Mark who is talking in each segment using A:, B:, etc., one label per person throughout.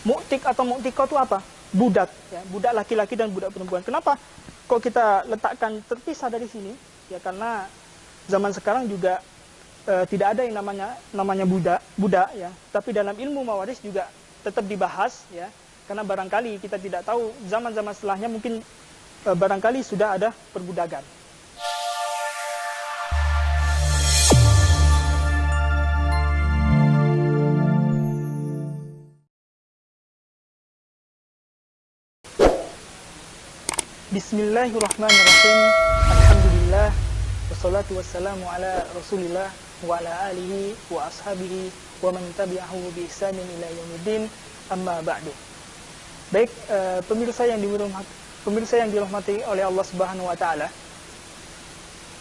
A: Mu'tik atau mu'tiko itu apa? Budak, ya, budak laki-laki dan budak perempuan. Kenapa kok kita letakkan terpisah dari sini? Ya karena zaman sekarang juga tidak ada yang namanya budak ya. Tapi dalam ilmu mawaris juga tetap dibahas ya. Karena barangkali kita tidak tahu zaman-zaman setelahnya mungkin barangkali sudah ada perbudakan. Bismillahirrahmanirrahim. Alhamdulillah. Wassalatu wassalamu ala rasulillah wa ala alihi wa ashabihi wa man tabi'ahu bi ihsanin ila yaumiddin, amma ba'du. Baik, pemirsa yang dirahmati oleh Allah Subhanahu wa taala.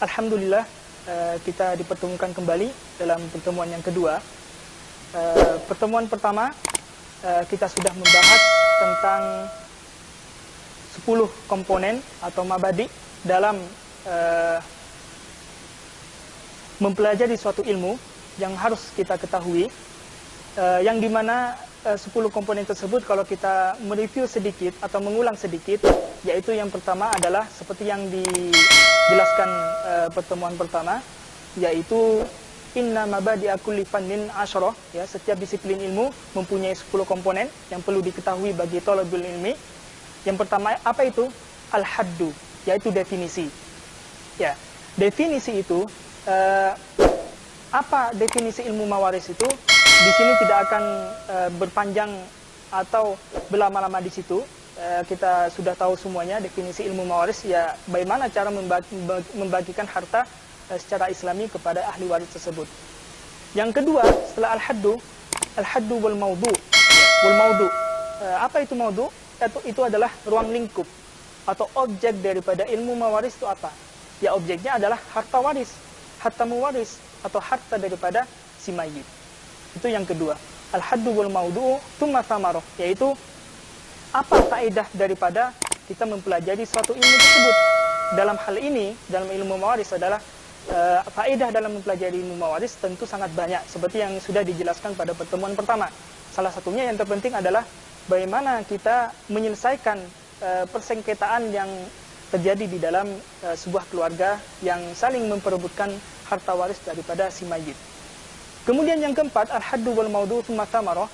A: Alhamdulillah, kita dipertemukan kembali dalam pertemuan yang kedua. Pertemuan pertama kita sudah membahas tentang 10 komponen atau mabadi dalam mempelajari suatu ilmu yang harus kita ketahui, yang dimana 10 komponen tersebut kalau kita mereview sedikit atau mengulang sedikit, yaitu yang pertama adalah seperti yang dijelaskan pertemuan pertama, yaitu inna mabadi'a kulli fannin asyarah, ya, setiap disiplin ilmu mempunyai 10 komponen yang perlu diketahui bagi thalabul ilmi. Yang pertama apa itu? Al-haddu, yaitu definisi. Ya, definisi itu apa definisi ilmu mawaris itu? Di sini tidak akan berpanjang atau berlama-lama di situ. Kita sudah tahu semuanya definisi ilmu mawaris, ya bagaimana cara membagikan harta secara Islami kepada ahli waris tersebut. Yang kedua, setelah al-haddu wal maudu. Wal maudu. Apa itu maudu? Itu adalah ruang lingkup atau objek daripada ilmu mawaris itu apa? Ya, objeknya adalah harta waris, harta mewaris atau harta daripada si mayit. Itu yang kedua. Al-haddu wal maudu'u tsumma thamarah, yaitu apa faedah daripada kita mempelajari suatu ilmu tersebut. Dalam hal ini, dalam ilmu mawaris adalah faedah dalam mempelajari ilmu mawaris tentu sangat banyak, seperti yang sudah dijelaskan pada pertemuan pertama. Salah satunya yang terpenting adalah bagaimana kita menyelesaikan persengketaan yang terjadi di dalam sebuah keluarga yang saling memperebutkan harta waris daripada si mayit. Kemudian yang keempat, al-haddu wal maudu' tsumma thamarah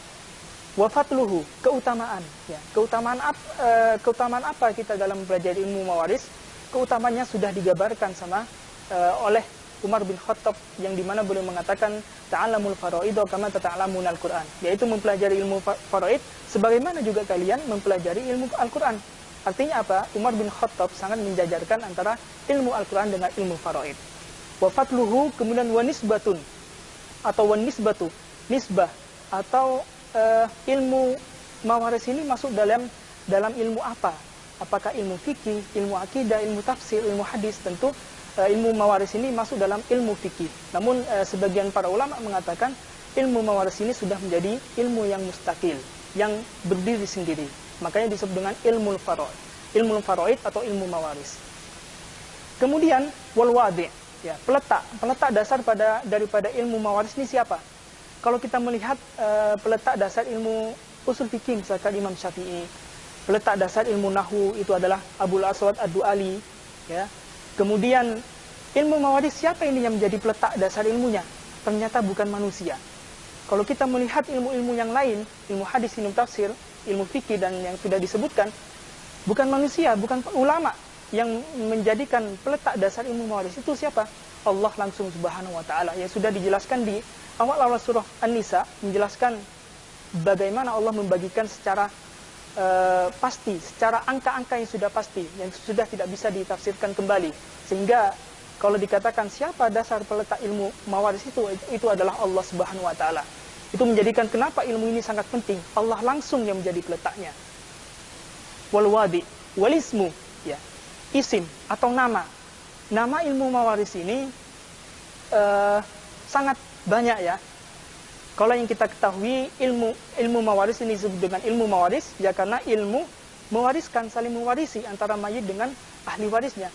A: wa fatluhu, keutamaan. Ya, keutamaan apa kita dalam belajar ilmu mawaris? Keutamanya sudah digambarkan oleh Umar bin Khattab, yang dimana beliau mengatakan ta'allamul faraid kama tata'allamuna al-Qur'an, yaitu mempelajari ilmu faraid sebagaimana juga kalian mempelajari ilmu Al-Qur'an. Artinya apa? Umar bin Khattab sangat menjajarkan antara ilmu Al-Qur'an dengan ilmu faraid. Wa fatluhu, kemudian wa nisbatun atau wa nisbatu, nisbah atau ilmu mawaris ini masuk dalam ilmu apa? Apakah ilmu fikih, ilmu akidah, ilmu tafsir, ilmu hadis? Tentu ilmu mawaris ini masuk dalam ilmu fikih. Namun sebagian para ulama mengatakan ilmu mawaris ini sudah menjadi ilmu yang mustakil, yang berdiri sendiri. Makanya disebut dengan ilmu faraid atau ilmu mawaris. Kemudian wal wadi', ya, peletak dasar daripada ilmu mawaris ini siapa? Kalau kita melihat peletak dasar ilmu usul fikih misalkan Imam Syafi'i, peletak dasar ilmu nahwu itu adalah Abul Aswad Ad-Du'ali, ya. Kemudian ilmu mawaris siapa ini yang menjadi peletak dasar ilmunya? Ternyata bukan manusia. Kalau kita melihat ilmu-ilmu yang lain, ilmu hadis, ilmu tafsir, ilmu fikih dan yang sudah disebutkan, bukan manusia, bukan ulama yang menjadikan peletak dasar ilmu mawaris. Itu siapa? Allah langsung Subhanahu wa taala. Yang sudah dijelaskan di awal-awal surah An-Nisa, menjelaskan bagaimana Allah membagikan secara pasti, secara angka-angka yang sudah pasti, yang sudah tidak bisa ditafsirkan kembali. Sehingga kalau dikatakan siapa dasar peletak ilmu mawaris itu adalah Allah Subhanahu wa taala. Itu menjadikan kenapa ilmu ini sangat penting. Allah langsung yang menjadi peletaknya. Wal wadi, wal ismu, ya, isim atau nama. Nama ilmu mawaris ini sangat banyak, ya. Kalau yang kita ketahui ilmu mawaris ini disebut dengan ilmu mawaris, ya karena ilmu mewariskan, saling mewarisi antara mayit dengan ahli warisnya.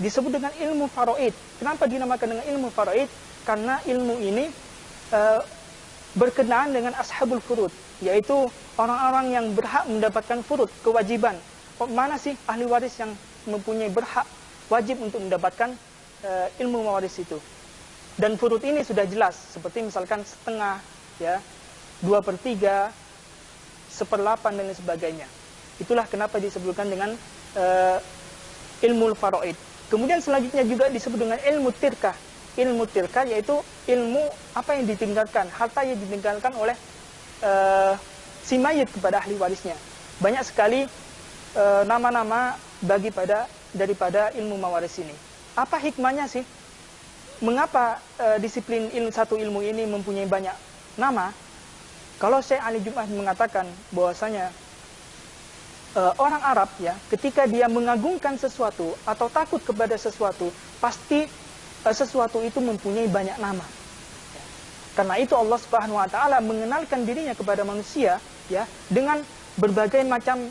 A: Disebut dengan ilmu faraid. Kenapa dinamakan dengan ilmu faraid? Karena ilmu ini berkenaan dengan ashabul furud, yaitu orang-orang yang berhak mendapatkan furud, kewajiban. Mana sih ahli waris yang mempunyai berhak wajib untuk mendapatkan ilmu mawaris itu? Dan furud ini sudah jelas, seperti misalkan setengah, ya, 2/3, 1/8 dan lain sebagainya. Itulah kenapa disebutkan dengan ilmu faraid. Kemudian selanjutnya juga disebut dengan ilmu tirkah. Ilmu tirkah yaitu ilmu apa yang ditinggalkan, harta yang ditinggalkan oleh si mayit kepada ahli warisnya. Banyak sekali nama-nama daripada ilmu mawaris ini. Apa hikmahnya sih? Mengapa disiplin satu ilmu ini mempunyai banyak nama? Kalau Syekh Ali Jum'ah mengatakan bahwasanya orang Arab, ya, ketika dia mengagungkan sesuatu atau takut kepada sesuatu, pasti sesuatu itu mempunyai banyak nama. Ya. Karena itu Allah Subhanahu wa taala mengenalkan dirinya kepada manusia, ya, dengan berbagai macam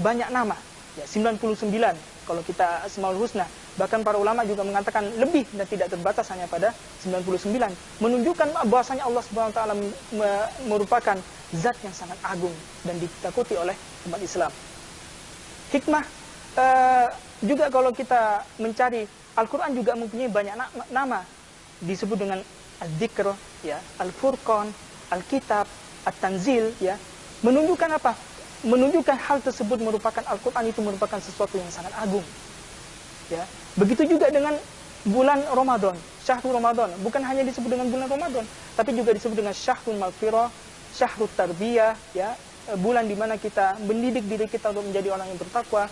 A: banyak nama. Ya, 99 kalau kita Asmaul Husna. Bahkan para ulama juga mengatakan lebih dan tidak terbatas hanya pada 99. Menunjukkan bahwasanya Allah Subhanahu wa taala merupakan zat yang sangat agung dan ditakuti oleh umat Islam. Hikmah juga kalau kita mencari, Al-Quran juga mempunyai banyak nama. Disebut dengan Al-Dzikr, ya, Al-Furqan, Al-Kitab, At-Tanzil, ya. Menunjukkan apa? Menunjukkan hal tersebut merupakan Al-Quran itu merupakan sesuatu yang sangat agung. Ya. Begitu juga dengan bulan Ramadan, Syahrul Ramadan. Bukan hanya disebut dengan bulan Ramadan, tapi juga disebut dengan Syahrul Maghfirah, Syahrul Tarbiyah, ya, bulan di mana kita mendidik diri kita untuk menjadi orang yang bertakwa.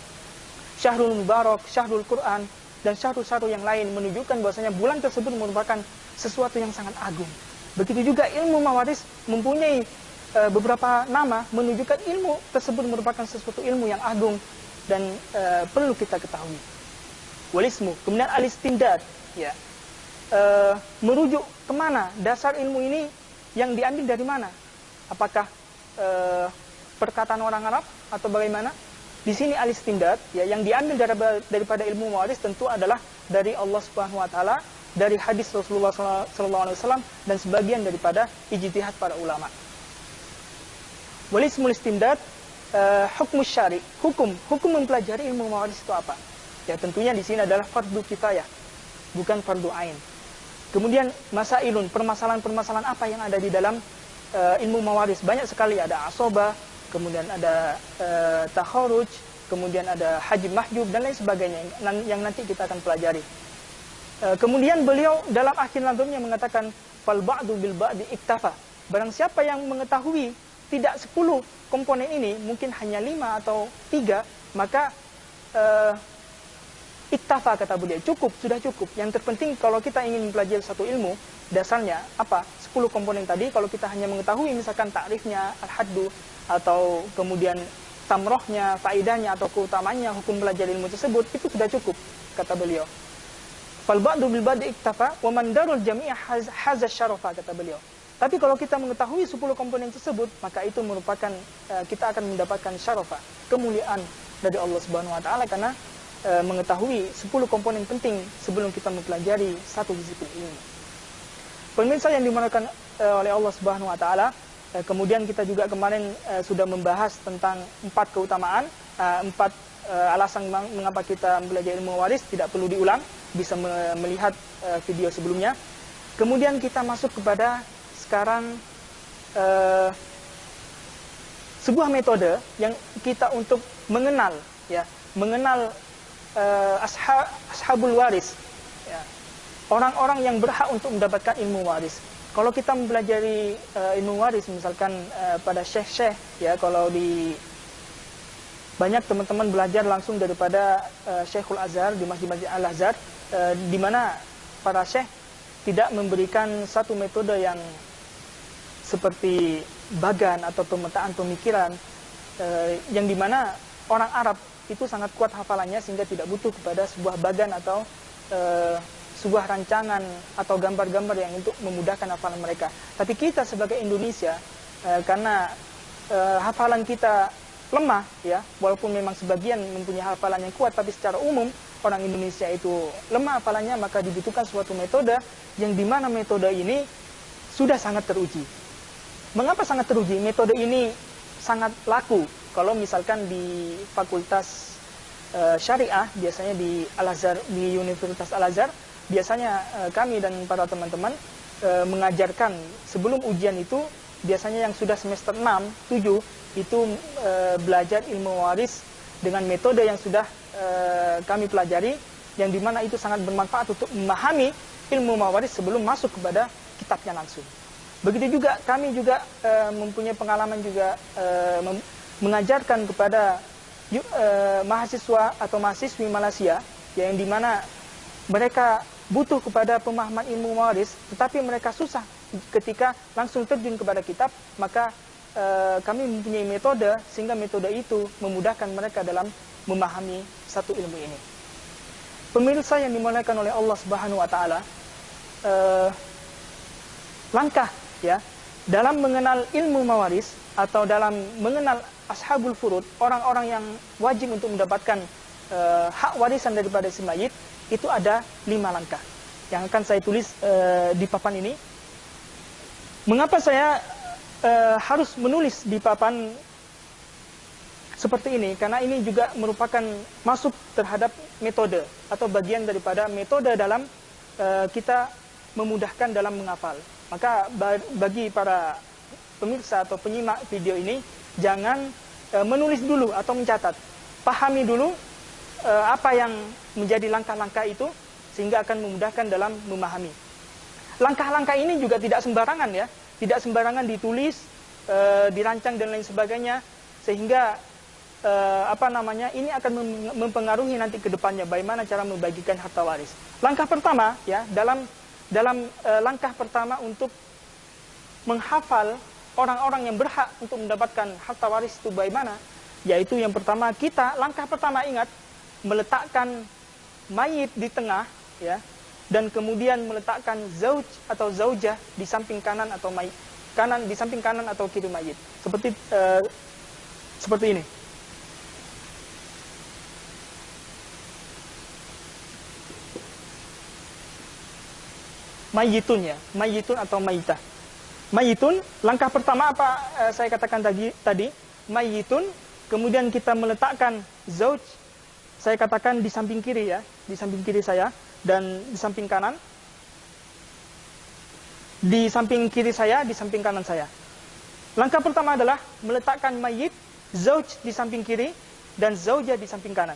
A: Syahrul Mubarak, Syahrul Quran, dan syahrul-syahrul yang lain menunjukkan bahwasanya bulan tersebut merupakan sesuatu yang sangat agung. Begitu juga ilmu mawaris mempunyai beberapa nama menunjukkan ilmu tersebut merupakan sesuatu ilmu yang agung dan perlu kita ketahui. Walismu, kemudian al-istindad, ya, merujuk kemana dasar ilmu ini yang diambil dari mana? Apakah perkataan orang Arab atau bagaimana? Di sini al-istindad, ya, yang diambil daripada ilmu mawaris tentu adalah dari Allah Subhanahu wa taala, dari hadis Rasulullah SAW dan sebagian daripada ijtihad para ulama. Walismul istindad, hukum syari, hukum mempelajari ilmu mawaris itu apa? Ya, tentunya di sini adalah fardu kifayah, bukan fardu ain. Kemudian masailun, permasalahan-permasalahan apa yang ada di dalam ilmu mawaris? Banyak sekali, ada asobah, kemudian ada takharuj, kemudian ada haji mahjub dan lain sebagainya yang nanti kita akan pelajari. Kemudian beliau dalam akhir nazmnya mengatakan fal ba'du bil ba'di iktafa. Barang siapa yang mengetahui tidak 10 komponen ini, mungkin hanya 5 atau 3, maka iktafa, kata beliau, cukup, sudah cukup. Yang terpenting kalau kita ingin mempelajari satu ilmu, dasarnya apa? 10 komponen tadi, kalau kita hanya mengetahui misalkan ta'rifnya, al-haddu, atau kemudian tamrohnya, faidahnya, atau keutamanya, hukum belajar ilmu tersebut, itu sudah cukup, kata beliau. Fal ba'du bil ba'di iktafa, wa man darul jami'a haza syarafa, kata beliau. Tapi kalau kita mengetahui 10 komponen tersebut, maka itu merupakan, kita akan mendapatkan syarafa, kemuliaan dari Allah Subhanahu wa taala, karena mengetahui 10 komponen penting sebelum kita mempelajari satu disiplin ilmu. Pemirsa yang dimuliakan oleh Allah Subhanahu wa taala, kemudian kita juga kemarin sudah membahas tentang 4 keutamaan, 4 alasan mengapa kita mempelajari ilmu waris, tidak perlu diulang, bisa melihat video sebelumnya. Kemudian kita masuk kepada sekarang sebuah metode yang kita untuk mengenal, ya, mengenal ashabul waris, ya, orang-orang yang berhak untuk mendapatkan ilmu waris. Kalau kita mempelajari ilmu waris, misalkan pada syekh-syekh, ya, kalau di banyak teman-teman belajar langsung daripada Syekhul Azhar di Masjid Al-Azhar, di mana para syekh tidak memberikan satu metode yang seperti bagan atau pemetaan pemikiran, yang dimana orang Arab itu sangat kuat hafalannya sehingga tidak butuh kepada sebuah bagan atau sebuah rancangan atau gambar-gambar yang untuk memudahkan hafalan mereka. Tapi kita sebagai Indonesia, karena hafalan kita lemah, ya, walaupun memang sebagian mempunyai hafalan yang kuat, tapi secara umum orang Indonesia itu lemah hafalannya, maka dibutuhkan suatu metode yang dimana metode ini sudah sangat teruji. Mengapa sangat teruji? Metode ini sangat laku. Kalau misalkan di fakultas syariah, biasanya di Al-Azhar, di Universitas Al-Azhar, biasanya kami dan para teman-teman mengajarkan sebelum ujian itu, biasanya yang sudah semester 6, 7, itu belajar ilmu waris dengan metode yang sudah kami pelajari, yang dimana itu sangat bermanfaat untuk memahami ilmu mawaris sebelum masuk kepada kitabnya langsung. Begitu juga kami juga mempunyai pengalaman juga mengajarkan kepada mahasiswa atau mahasiswi Malaysia, yang dimana mereka butuh kepada pemahaman ilmu mawaris, tetapi mereka susah ketika langsung terjun kepada kitab, maka kami mempunyai metode, sehingga metode itu memudahkan mereka dalam memahami satu ilmu ini. Pemirsa yang dimuliakan oleh Allah Subhanahu wa taala, langkah ya dalam mengenal ilmu mawaris atau dalam mengenal ashabul furud, orang-orang yang wajib untuk mendapatkan hak warisan daripada si mayit, itu ada 5 langkah yang akan saya tulis di papan ini. Mengapa saya harus menulis di papan seperti ini? Karena ini juga merupakan masuk terhadap metode atau bagian daripada metode dalam kita memudahkan dalam menghafal. Maka bagi para pemirsa atau penyimak video ini, jangan menulis dulu atau mencatat. Pahami dulu apa yang menjadi langkah-langkah itu, sehingga akan memudahkan dalam memahami. Langkah-langkah ini juga tidak sembarangan ya, tidak sembarangan ditulis, dirancang dan lain sebagainya, sehingga ini akan mempengaruhi nanti ke depannya bagaimana cara membagikan harta waris. Langkah pertama ya, dalam langkah pertama untuk menghafal orang-orang yang berhak untuk mendapatkan harta waris itu bagaimana, yaitu yang pertama, langkah pertama ingat, meletakkan mayit di tengah ya, dan kemudian meletakkan zauj atau zaujah di samping kanan atau di samping kanan atau kiri mayit, seperti ini. Mayitun ya, mayitun atau mayitah. Mayitun, langkah pertama apa saya katakan tadi, mayitun, kemudian kita meletakkan zauj, saya katakan di samping kiri ya, di samping kiri saya, dan di samping kanan, di samping kiri saya, di samping kanan saya. Langkah pertama adalah meletakkan mayit, zauj di samping kiri, dan zaujah di samping kanan.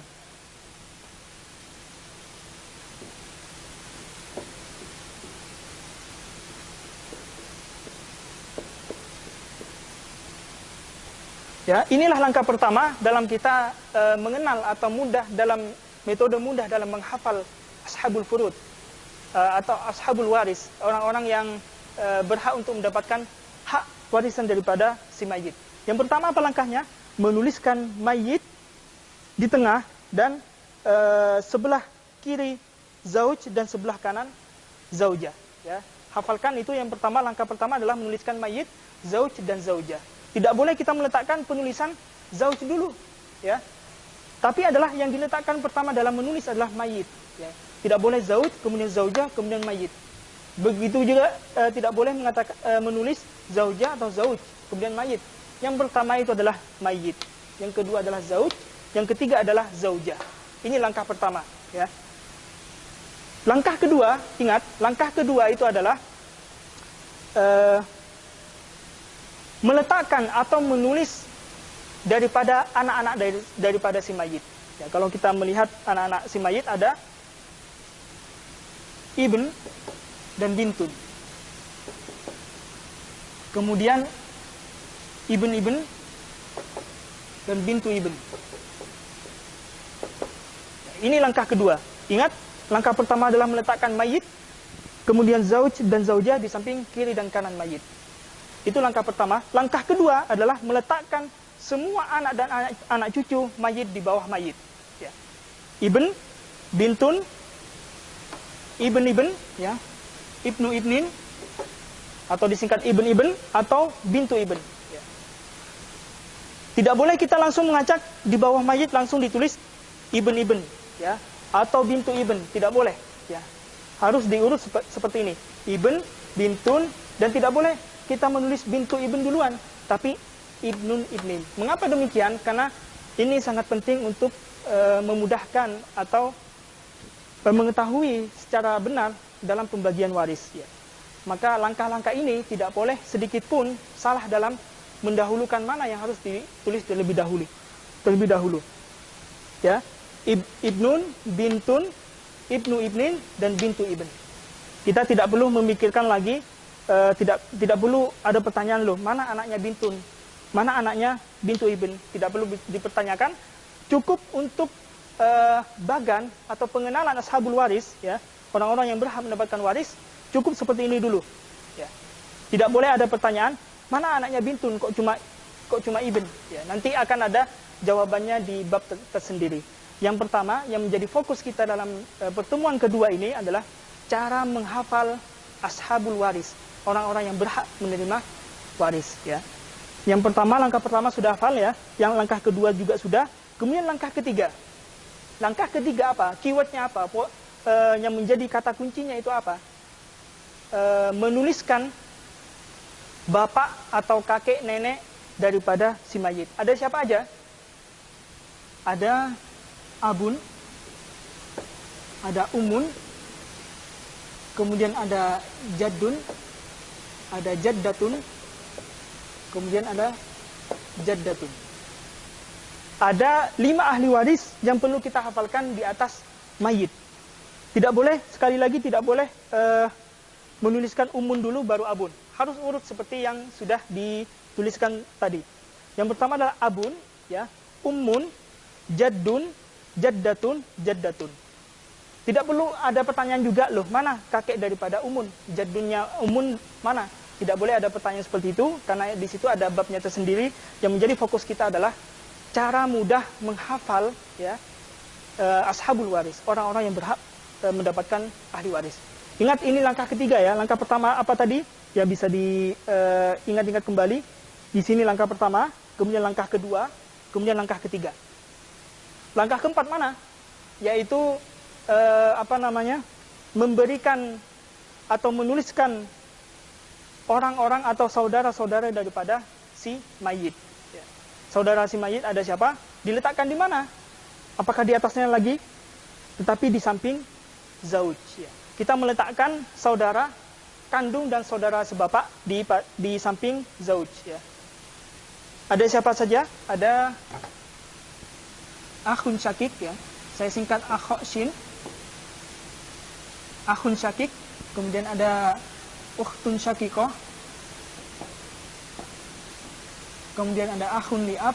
A: Ya, inilah langkah pertama dalam kita mengenal atau metode mudah dalam menghafal ashabul furud atau ashabul waris, orang-orang yang berhak untuk mendapatkan hak warisan daripada si mayit. Yang pertama apa langkahnya? Menuliskan mayit di tengah dan sebelah kiri zauj dan sebelah kanan zaujah. Ya, hafalkan itu yang pertama. Langkah pertama adalah menuliskan mayit, zauj dan zaujah. Tidak boleh kita meletakkan penulisan zauj dulu, ya. Tapi adalah yang diletakkan pertama dalam menulis adalah mayit. Ya. Tidak boleh zauj, kemudian zaujah, kemudian mayit. Begitu juga tidak boleh menulis zaujah atau zauj, kemudian mayit. Yang pertama itu adalah mayit. Yang kedua adalah zauj, yang ketiga adalah zaujah. Ini langkah pertama, ya. Langkah kedua, ingat, langkah kedua itu adalah meletakkan atau menulis daripada anak-anak daripada si mayit. Ya, kalau kita melihat anak-anak si mayit ada ibn dan bintun. Kemudian ibn dan bintu ibn. Ini langkah kedua. Ingat, langkah pertama adalah meletakkan mayit, kemudian zauj dan zaujah di samping kiri dan kanan mayit. Itu langkah pertama. Langkah kedua adalah meletakkan semua anak dan anak cucu mayit di bawah mayit. Ya. Ibn, bintun, ibn, ya, ibnu ibnin, atau disingkat ibn atau bintu ibn. Ya. Tidak boleh kita langsung mengacak di bawah mayit langsung ditulis ibn, ya, atau bintu ibn. Tidak boleh. Ya. Harus diurut seperti ini. Ibn, bintun, dan tidak boleh kita menulis bintu ibn duluan, tapi ibnun ibnin. Mengapa demikian? Karena ini sangat penting untuk memudahkan atau mengetahui secara benar dalam pembagian waris. Ya. Maka langkah-langkah ini tidak boleh sedikit pun salah dalam mendahulukan mana yang harus ditulis terlebih dahulu. Ya, ibnun, bintun, ibnu ibnin, dan bintu ibn. Kita tidak perlu memikirkan lagi, tidak perlu ada pertanyaan loh, mana anaknya bintun, mana anaknya bintu ibn. Tidak perlu dipertanyakan. Cukup untuk bagan atau pengenalan ashabul waris, ya, orang-orang yang berhak mendapatkan waris, cukup seperti ini dulu. Ya. Tidak boleh ada pertanyaan, mana anaknya bintun kok cuma ibn. Ya, nanti akan ada jawabannya di bab tersendiri. Yang pertama, yang menjadi fokus kita dalam pertemuan kedua ini adalah cara menghafal ashabul waris, orang-orang yang berhak menerima waris. Ya. Yang pertama, langkah pertama sudah hafal ya, yang langkah kedua juga sudah. Kemudian langkah ketiga. Langkah ketiga apa? Keywordnya apa? Yang menjadi kata kuncinya itu apa? Menuliskan bapak atau kakek nenek daripada si mayit. Ada siapa aja? Ada abun, ada umun, kemudian ada jaddun, ada jaddatun, kemudian ada jaddatun. Ada 5 ahli waris yang perlu kita hafalkan di atas mayit. Tidak boleh, sekali lagi tidak boleh menuliskan umun dulu baru abun. Harus urut seperti yang sudah dituliskan tadi. Yang pertama adalah abun, ya, ummun, jaddun, jaddatun, jaddatun. Tidak perlu ada pertanyaan juga, loh, mana kakek daripada umun? Jaddunnya umun mana? Tidak boleh ada pertanyaan seperti itu, karena di situ ada babnya tersendiri. Yang menjadi fokus kita adalah cara mudah menghafal, ya, ashabul waris, orang-orang yang berhak mendapatkan ahli waris. Ingat, ini langkah ketiga ya. Langkah pertama apa tadi? Ya, bisa diingat-ingat kembali. Di sini langkah pertama, kemudian langkah kedua, kemudian langkah ketiga. Langkah keempat mana? Yaitu memberikan atau menuliskan orang-orang atau saudara-saudara daripada si mayit. Ya. Saudara si mayit ada siapa? Diletakkan di mana? Apakah di atasnya lagi? Tetapi di samping zauj. Ya. Kita meletakkan saudara kandung dan saudara sebapak di samping zauj. Ya. Ada siapa saja? Ada akhun syakik, ya. Saya singkat akhshin. Akhun syakik, kemudian ada ukhtun syakikoh. Kemudian ada akhun li'ab.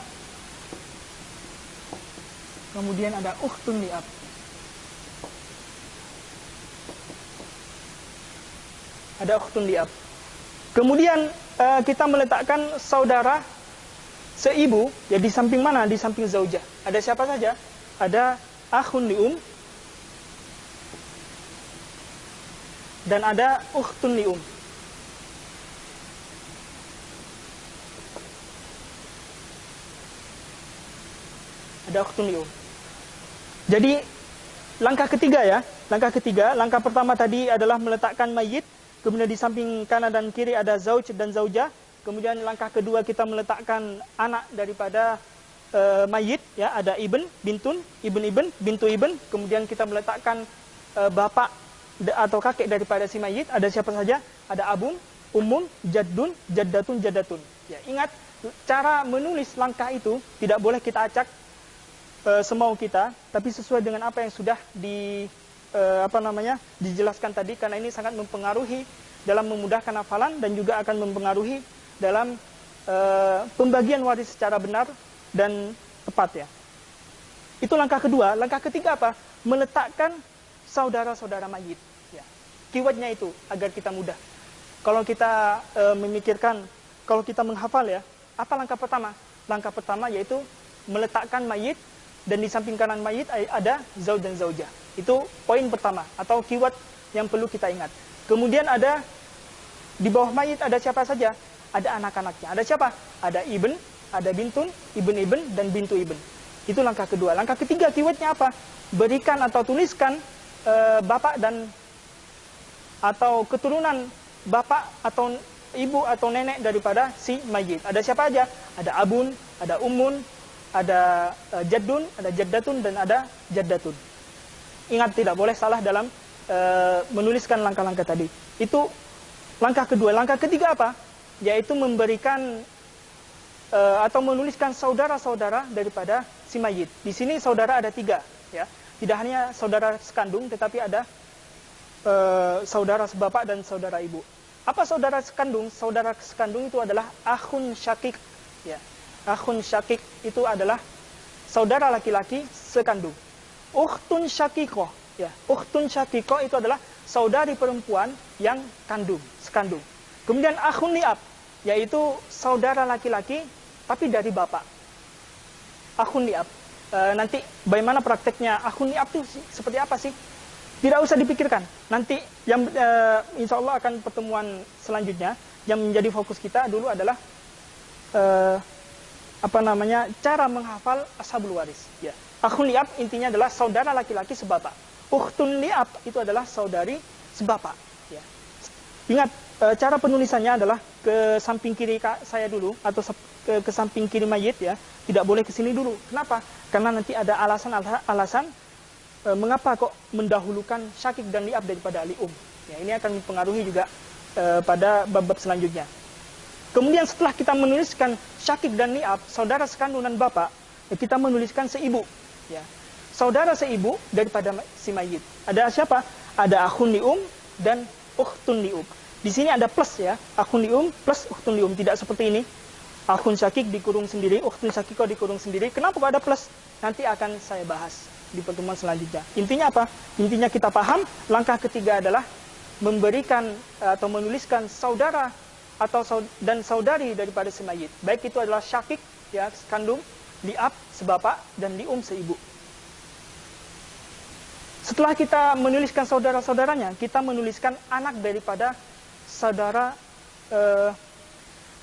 A: Kemudian ada ukhtun li'ab. Ada ukhtun li'ab. Kemudian kita meletakkan saudara seibu, ya, di samping mana? Di samping zaujah. Ada siapa saja? Ada akhun li'um dan ada ukhtun li'um. Ada ukhtun li'um. Jadi langkah ketiga ya. Langkah pertama tadi adalah meletakkan mayit, kemudian di samping kanan dan kiri ada zauj dan zaujah. Kemudian langkah kedua kita meletakkan anak daripada mayit, ya, ada ibn, bintun, ibn, bintu ibn. Kemudian kita meletakkan bapak atau kakek daripada si mayit. Ada siapa saja? Ada abun, umun, jaddun, jaddatun, jaddatun. Ya, ingat, cara menulis langkah itu tidak boleh kita acak semau kita, tapi sesuai dengan apa yang sudah dijelaskan tadi, karena ini sangat mempengaruhi dalam memudahkan hafalan dan juga akan mempengaruhi dalam pembagian waris secara benar dan tepat, ya. Itu langkah kedua. Langkah ketiga apa? Meletakkan saudara-saudara mayit. Ya. Keywordnya itu agar kita mudah. Kalau kita memikirkan, kalau kita menghafal, ya, apa langkah pertama? Langkah pertama yaitu meletakkan mayit, dan di samping kanan mayit ada zauj dan zaujah. Itu poin pertama atau keyword yang perlu kita ingat. Kemudian ada di bawah mayit ada siapa saja? Ada anak-anaknya. Ada siapa? Ada ibn, ada bintun, ibn, dan bintu ibn. Itu langkah kedua. Langkah ketiga keywordnya apa? Berikan atau tuliskan bapak dan atau keturunan bapak atau ibu atau nenek daripada si mayit. Ada siapa aja? Ada abun, ada ummun, ada jaddun, ada jaddatun, dan ada jaddatun. Ingat, tidak boleh salah dalam menuliskan langkah-langkah tadi. Itu langkah kedua. Langkah ketiga apa? Yaitu memberikan atau menuliskan saudara-saudara daripada si mayit. Di sini saudara ada 3, ya. Tidak hanya saudara sekandung, tetapi ada saudara sebapak dan saudara ibu. Apa saudara sekandung? Saudara sekandung itu adalah akhun syakik, ya. Akhun syakik itu adalah saudara laki-laki sekandung. Ukhtun syakikoh, ya. Ukhtun syakikoh itu adalah saudari perempuan yang kandung, sekandung. Kemudian akhun liab, yaitu saudara laki-laki tapi dari bapak. Akhun liab. Nanti bagaimana prakteknya akhun liab itu seperti apa sih? Tidak usah dipikirkan. Nanti yang insya Allah akan pertemuan selanjutnya yang menjadi fokus kita dulu adalah cara menghafal ashabul waris. Ya. Akhun liab intinya adalah saudara laki-laki sebapak. Ukhtun liab itu adalah saudari sebapak. Ya. Ingat, cara penulisannya adalah ke samping kiri saya dulu atau ke samping kiri mayit, ya. Tidak boleh ke sini dulu. Kenapa? Karena nanti ada alasan mengapa kok mendahulukan syakik dan liab daripada lium. Ya, ini akan mempengaruhi juga pada bab-bab selanjutnya. Kemudian setelah kita menuliskan syakik dan liab, saudara sekandung dan bapak, kita menuliskan seibu. Ya. Saudara seibu daripada si mayit. Ada siapa? Ada akhun lium dan ukhtun lium. Di sini ada plus, ya. Akhun lium plus ukhtun lium. Tidak seperti ini. Akhun syakik dikurung sendiri, ukhtun syakiko dikurung sendiri. Kenapa kok ada plus? Nanti akan saya bahas di pertemuan selanjutnya. Intinya apa? Intinya kita paham, langkah ketiga adalah memberikan atau menuliskan saudara atau dan saudari daripada si mayit. Baik itu adalah syakik, ya, sekandung, liab, sebapak, dan lium, seibu. Setelah kita menuliskan saudara-saudaranya, kita menuliskan anak daripada saudara,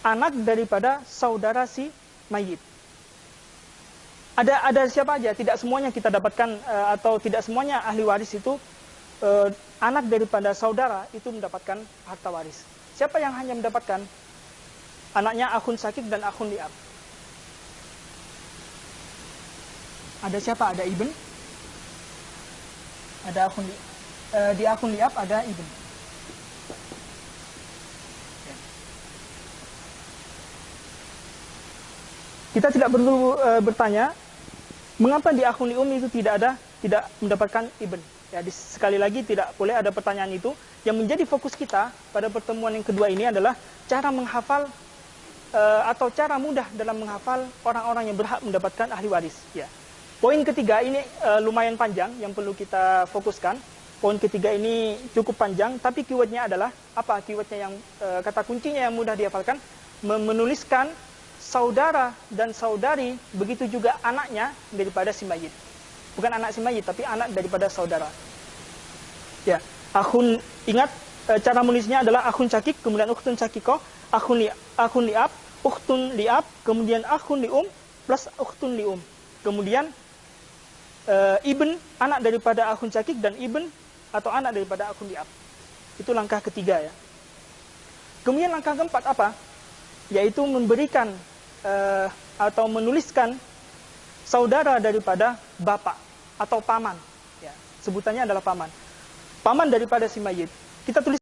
A: anak daripada saudara si mayit. Ada siapa aja? Tidak semuanya kita dapatkan atau tidak semuanya ahli waris itu anak daripada saudara itu mendapatkan harta waris. Siapa yang hanya mendapatkan? Anaknya akhun syakik dan akhun liab. Ada siapa? Ada ibn. Ada akhun di akhun liab ada ibn. Kita tidak perlu bertanya mengapa di akhun lium itu tidak mendapatkan ibn. Ya, sekali lagi tidak boleh ada pertanyaan itu. Yang menjadi fokus kita pada pertemuan yang kedua ini adalah cara menghafal atau cara mudah dalam menghafal orang-orang yang berhak mendapatkan ahli waris. Ya. Poin ketiga ini lumayan panjang yang perlu kita fokuskan. Poin ketiga ini cukup panjang, tapi keywordnya adalah apa? Keywordnya yang kata kuncinya yang mudah dihafalkan, menuliskan saudara dan saudari, begitu juga anaknya daripada si mayit. Bukan anak si mayit, tapi anak daripada saudara. Ya, akhun, ingat cara menulisnya adalah akhun syakik, kemudian ukhtun syakiko, akhun liab, ukhtun liab, kemudian akhun lium plus ukhtun lium. Kemudian ibn, anak daripada akhun syakik, dan ibn atau anak daripada akhun liab. Itu langkah ketiga, ya. Kemudian langkah keempat apa? Yaitu memberikan atau menuliskan saudara daripada bapak atau paman. Ya, sebutannya adalah paman. Paman daripada si mayit. Kita tulis